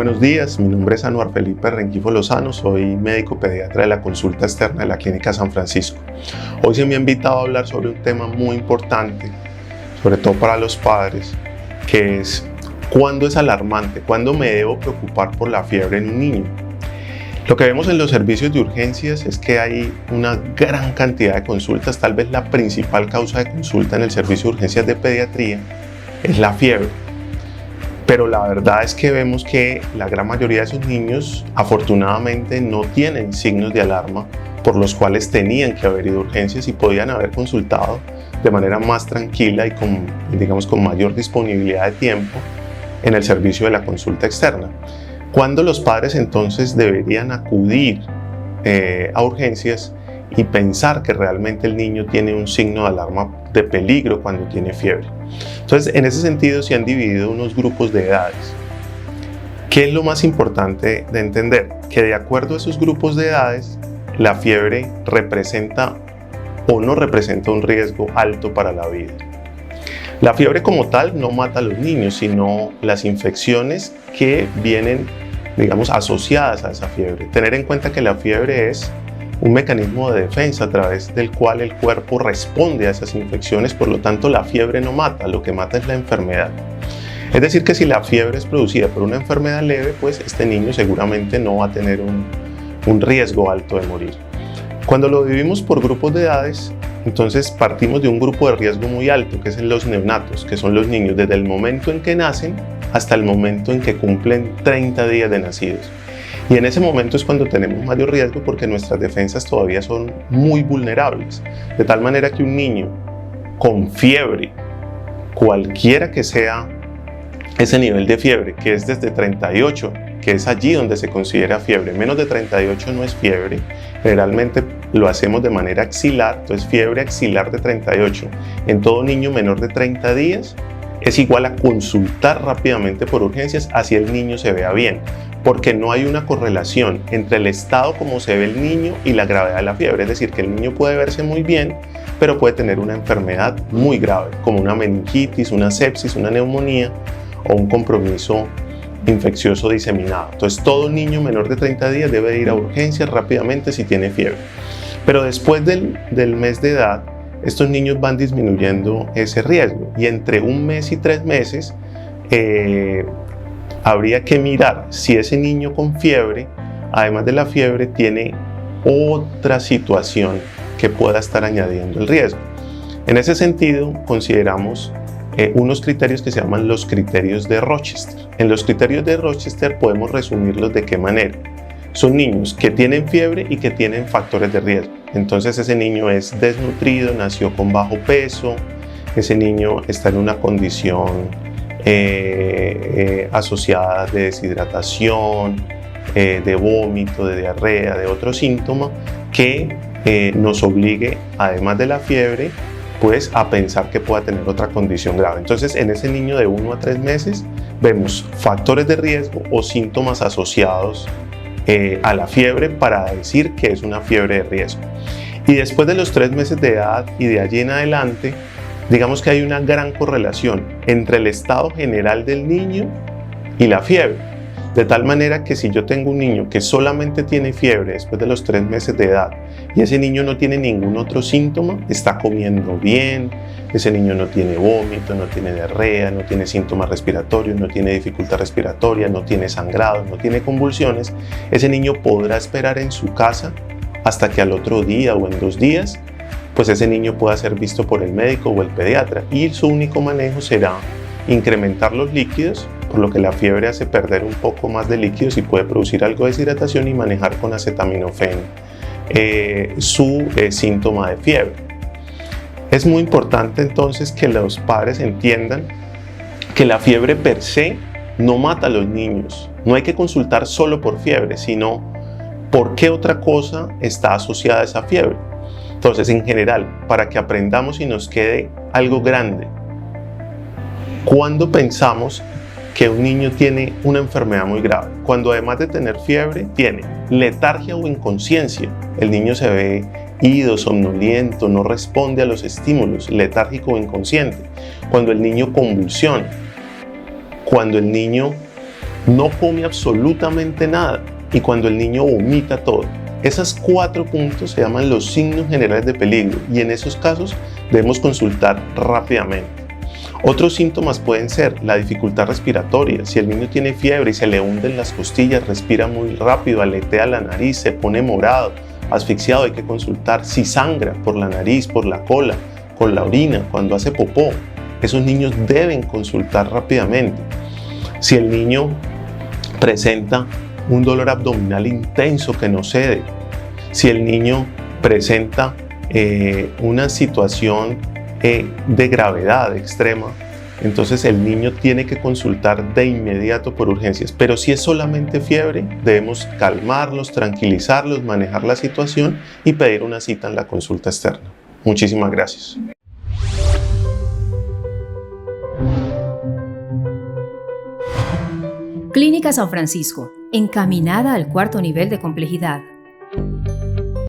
buenos días, mi nombre es Anuar Felipe Rengifo Lozano, soy médico pediatra de la consulta externa de la Clínica San Francisco. Hoy se me ha invitado a hablar sobre un tema muy importante, sobre todo para los padres, que es ¿cuándo es alarmante? ¿Cuándo me debo preocupar por la fiebre en un niño? Lo que vemos en los servicios de urgencias es que hay una gran cantidad de consultas, tal vez la principal causa de consulta en el servicio de urgencias de pediatría es la fiebre. Pero la verdad es que vemos que la gran mayoría de esos niños afortunadamente no tienen signos de alarma por los cuales tenían que haber ido a urgencias y podían haber consultado de manera más tranquila y con mayor disponibilidad de tiempo en el servicio de la consulta externa. ¿Cuándo los padres entonces deberían acudir a urgencias y pensar que realmente el niño tiene un signo de alarma de peligro cuando tiene fiebre? Entonces, en ese sentido se han dividido unos grupos de edades. ¿Qué es lo más importante de entender? Que de acuerdo a esos grupos de edades, la fiebre representa o no representa un riesgo alto para la vida. La fiebre como tal no mata a los niños, sino las infecciones que vienen, asociadas a esa fiebre. Tener en cuenta que la fiebre es un mecanismo de defensa a través del cual el cuerpo responde a esas infecciones, por lo tanto la fiebre no mata, lo que mata es la enfermedad. Es decir, que si la fiebre es producida por una enfermedad leve, pues este niño seguramente no va a tener un riesgo alto de morir. Cuando lo dividimos por grupos de edades, entonces partimos de un grupo de riesgo muy alto, que es los neonatos, que son los niños desde el momento en que nacen hasta el momento en que cumplen 30 días de nacidos. Y en ese momento es cuando tenemos mayor riesgo porque nuestras defensas todavía son muy vulnerables. De tal manera que un niño con fiebre, cualquiera que sea ese nivel de fiebre, que es desde 38, que es allí donde se considera fiebre, menos de 38 no es fiebre, generalmente lo hacemos de manera axilar, entonces fiebre axilar de 38 en todo niño menor de 30 días es igual a consultar rápidamente por urgencias así el niño se vea bien, porque no hay una correlación entre el estado como se ve el niño y la gravedad de la fiebre, es decir, que el niño puede verse muy bien, pero puede tener una enfermedad muy grave, como una meningitis, una sepsis, una neumonía o un compromiso infeccioso diseminado. Entonces, todo niño menor de 30 días debe ir a urgencias rápidamente si tiene fiebre. Pero después del mes de edad, estos niños van disminuyendo ese riesgo y entre 1 mes y 3 meses habría que mirar si ese niño con fiebre, además de la fiebre, tiene otra situación que pueda estar añadiendo el riesgo. En ese sentido, consideramos unos criterios que se llaman los criterios de Rochester. En los criterios de Rochester podemos resumirlos de qué manera. Son niños que tienen fiebre y que tienen factores de riesgo. Entonces ese niño es desnutrido, nació con bajo peso, ese niño está en una condición asociada de deshidratación, de vómito, de diarrea, de otro síntoma que nos obligue, además de la fiebre, pues a pensar que pueda tener otra condición grave. Entonces en ese niño de 1 a 3 meses vemos factores de riesgo o síntomas asociados a la fiebre para decir que es una fiebre de riesgo. Y después de los 3 meses de edad y de allí en adelante, digamos que hay una gran correlación entre el estado general del niño y la fiebre. De tal manera que si yo tengo un niño que solamente tiene fiebre después de los 3 meses de edad y ese niño no tiene ningún otro síntoma, está comiendo bien, ese niño no tiene vómito, no tiene diarrea, no tiene síntomas respiratorios, no tiene dificultad respiratoria, no tiene sangrado, no tiene convulsiones, ese niño podrá esperar en su casa hasta que al otro día o en 2 días, pues ese niño pueda ser visto por el médico o el pediatra y su único manejo será incrementar los líquidos, por lo que la fiebre hace perder un poco más de líquidos y puede producir algo de deshidratación y manejar con acetaminofén su síntoma de fiebre. Es muy importante entonces que los padres entiendan que la fiebre per se no mata a los niños. No hay que consultar solo por fiebre, sino por qué otra cosa está asociada a esa fiebre. Entonces, en general, para que aprendamos y nos quede algo grande, ¿cuándo pensamos que un niño tiene una enfermedad muy grave? Cuando además de tener fiebre, tiene letargia o inconsciencia. El niño se ve ido, somnoliento, no responde a los estímulos, letárgico o inconsciente. Cuando el niño convulsiona, cuando el niño no come absolutamente nada y cuando el niño vomita todo. Esos 4 puntos se llaman los signos generales de peligro y en esos casos debemos consultar rápidamente. Otros síntomas pueden ser la dificultad respiratoria. Si el niño tiene fiebre y se le hunden las costillas, respira muy rápido, aletea la nariz, se pone morado, asfixiado, hay que consultar. Si sangra por la nariz, por la cola, con la orina, cuando hace popó, esos niños deben consultar rápidamente. Si el niño presenta un dolor abdominal intenso que no cede, si el niño presenta una situación de gravedad extrema, entonces el niño tiene que consultar de inmediato por urgencias. Pero si es solamente fiebre, debemos calmarlos, tranquilizarlos, manejar la situación y pedir una cita en la consulta externa. Muchísimas gracias. Clínica San Francisco, encaminada al 4º nivel de complejidad.